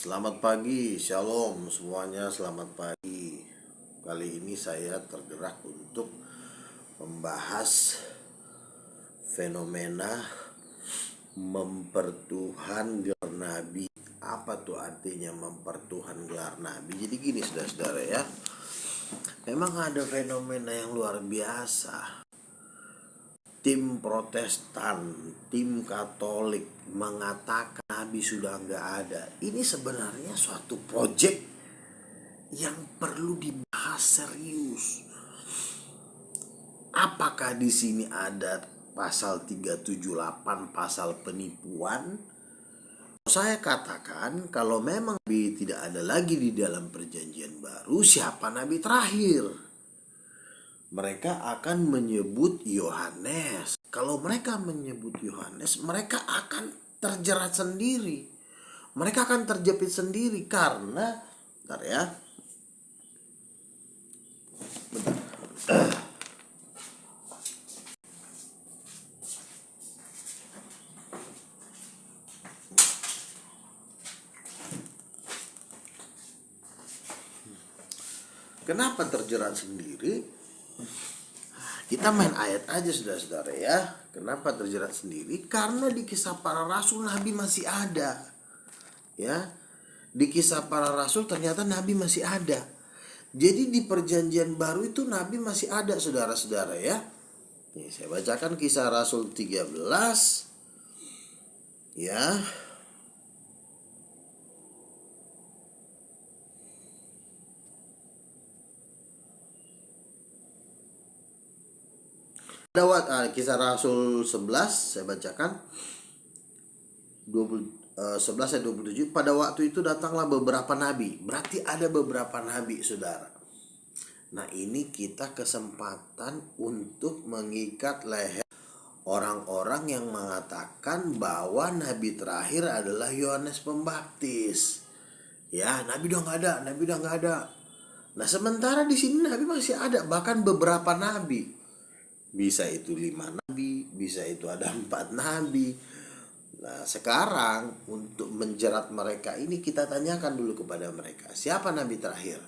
Selamat pagi, shalom semuanya, selamat pagi. Kali ini saya tergerak untuk membahas fenomena mempertuhan gelar nabi. Apa tuh artinya mempertuhan gelar nabi? Jadi gini saudara-saudara ya, memang ada fenomena yang luar biasa. Tim Protestan, tim Katolik mengatakan Nabi sudah nggak ada. Ini sebenarnya suatu proyek yang perlu dibahas serius. Apakah di sini ada pasal 378, pasal penipuan? Saya katakan kalau memang Nabi tidak ada lagi di dalam perjanjian baru, siapa Nabi terakhir? Mereka akan menyebut Yohanes. Kalau mereka menyebut Yohanes, mereka akan terjerat sendiri. Mereka akan terjepit sendiri karena, bentar ya. Bentar. Kenapa terjerat sendiri? Kita main ayat aja saudara-saudara ya. Kenapa terjerat sendiri? Karena di Kisah Para Rasul Nabi masih ada. Ya. Di Kisah Para Rasul ternyata Nabi masih ada. Jadi di perjanjian baru itu Nabi masih ada saudara-saudara ya. Nih, saya bacakan Kisah Rasul 13. Ya. Kisah Rasul 11 saya bacakan 11 ayat 27. Pada waktu itu datanglah beberapa nabi. Berarti ada beberapa nabi saudara. Nah ini kita kesempatan untuk mengikat leher orang-orang yang mengatakan bahwa nabi terakhir adalah Yohanes Pembaptis. Ya, nabi udah nggak ada, nabi udah nggak ada. Nah sementara di sini nabi masih ada, bahkan beberapa nabi. Bisa itu 5 nabi, bisa itu ada 4 nabi. Nah sekarang untuk menjerat mereka ini kita tanyakan dulu kepada mereka, siapa nabi terakhir?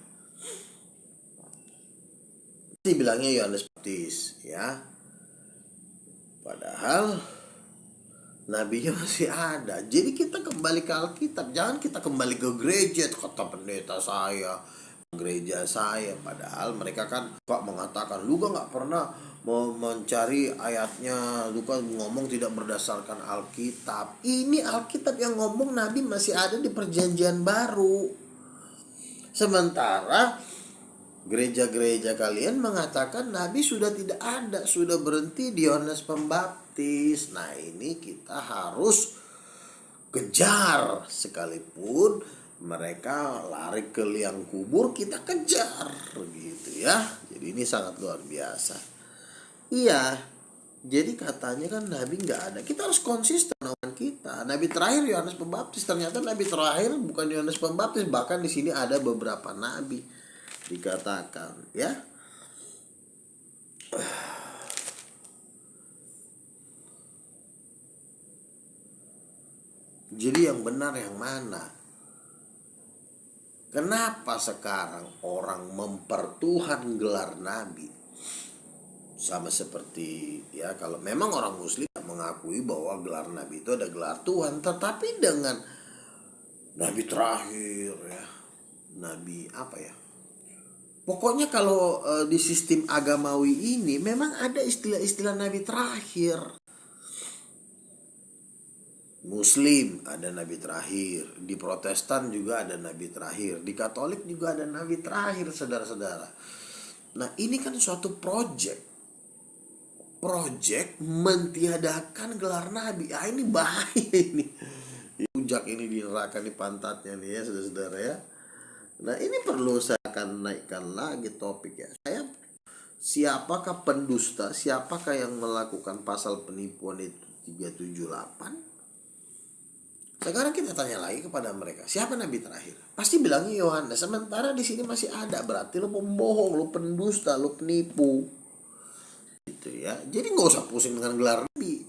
Dibilangnya Yohanes Pembaptis ya. Padahal nabinya masih ada. Jadi kita kembali ke Alkitab, jangan kita kembali ke gereja kata pendeta saya, gereja saya. Padahal mereka kan kok mengatakan lu kan nggak pernah mau mencari ayatnya, lu kan ngomong tidak berdasarkan Alkitab. Ini Alkitab yang ngomong nabi masih ada di perjanjian baru. Sementara gereja-gereja kalian mengatakan nabi sudah tidak ada, sudah berhenti di Yohanes Pembaptis. Nah ini kita harus kejar, sekalipun mereka lari ke liang kubur kita kejar gitu ya. Jadi ini sangat luar biasa. Iya, jadi katanya kan nabi nggak ada. Kita harus konsisten dengan kita. Nabi terakhir Yohanes Pembaptis. Ternyata nabi terakhir bukan Yohanes Pembaptis. Bahkan di sini ada beberapa nabi dikatakan ya. Jadi yang benar yang mana? Kenapa sekarang orang mempertuhan gelar nabi? Sama seperti ya, kalau memang orang muslim mengakui bahwa gelar nabi itu ada gelar Tuhan, tetapi dengan nabi terakhir ya, nabi apa ya, pokoknya kalau di sistem agamawi ini memang ada istilah-istilah nabi terakhir. Muslim ada nabi terakhir, di Protestan juga ada nabi terakhir, di Katolik juga ada nabi terakhir saudara-saudara. Nah ini kan suatu project mentiadakan gelar nabi. Ini bahaya ini. Ujak ini di neraka di pantatnya nih ya saudara-saudara ya. Nah ini perlu saya akan naikkan lagi topik ya. Siapakah pendusta? Siapakah yang melakukan pasal penipuan itu 378? Sekarang kita tanya lagi kepada mereka, siapa nabi terakhir? Pasti bilangnya Yohanes. Sementara di sini masih ada, berarti lu pembohong, lu pendusta, lu penipu. Gitu ya. Jadi nggak usah pusing dengan gelar nabi,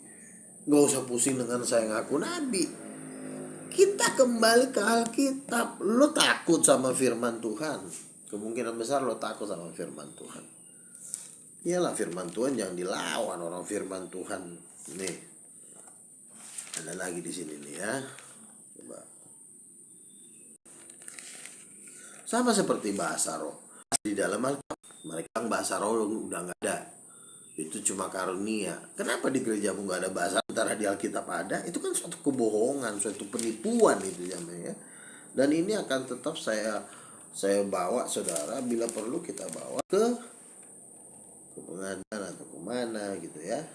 nggak usah pusing dengan saya ngaku nabi. Kita kembali ke Alkitab. Lo takut sama firman Tuhan, kemungkinan besar lo takut sama firman Tuhan. Iyalah, firman Tuhan jangan dilawan orang firman Tuhan. Nih, ada lagi di sini nih ya. Coba. Sama seperti bahasa roh. Di dalam Alkitab mereka bahasa roh udah nggak ada. Itu cuma karunia. Kenapa di gerejamu nggak ada bahasa, sementara di Alkitab ada? Itu kan suatu kebohongan, suatu penipuan itu namanya. Dan ini akan tetap saya bawa saudara, bila perlu kita bawa ke pengadilan atau kemana gitu ya.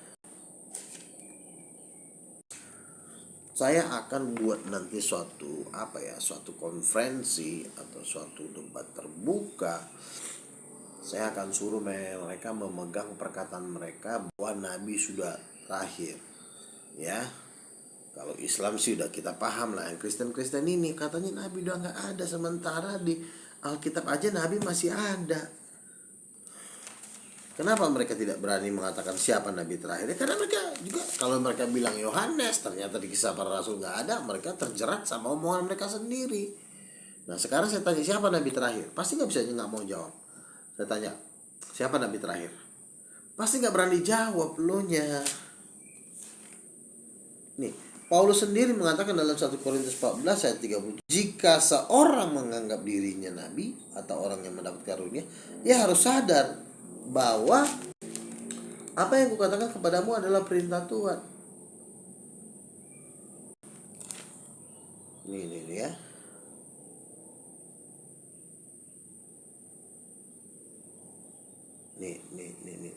Saya akan buat nanti suatu konferensi atau suatu debat terbuka. Saya akan suruh mereka memegang perkataan mereka bahwa Nabi sudah terakhir. Ya, kalau Islam sih udah kita paham lah. Yang Kristen ini katanya Nabi udah nggak ada, sementara di Alkitab aja Nabi masih ada. Kenapa mereka tidak berani mengatakan siapa Nabi terakhir? Karena mereka juga, kalau mereka bilang Yohanes, ternyata di Kisah Para Rasul nggak ada, mereka terjerat sama omongan mereka sendiri. Nah sekarang saya tanya siapa Nabi terakhir, pasti nggak mau jawab. Saya tanya siapa Nabi terakhir, pasti nggak berani jawab lo nya. Nih, Paulus sendiri mengatakan dalam 1 Korintus 14 ayat 30, jika seorang menganggap dirinya nabi atau orang yang mendapat karunia, ia harus sadar bahwa apa yang kukatakan kepadamu adalah perintah Tuhan. Nih ya. Nih.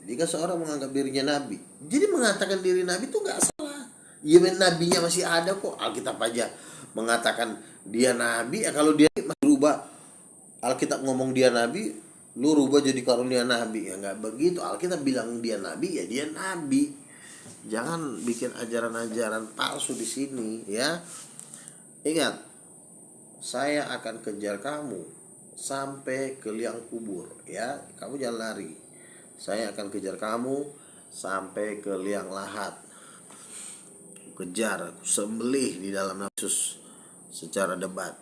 Jika seorang menganggap dirinya nabi, jadi mengatakan diri nabi itu nggak salah. Ya, nabinya masih ada kok. Alkitab aja mengatakan dia nabi. Ya kalau dia masih rubah, Alkitab ngomong dia nabi, lu rubah jadi karunia nabi. Ya nggak begitu. Alkitab bilang dia nabi, ya dia nabi. Jangan bikin ajaran-ajaran palsu di sini ya. Ingat, saya akan kejar kamu sampai ke liang kubur ya. Kamu jangan lari. Saya akan kejar kamu sampai ke liang lahat. Kejar, sembelih di dalam Yesus secara debat.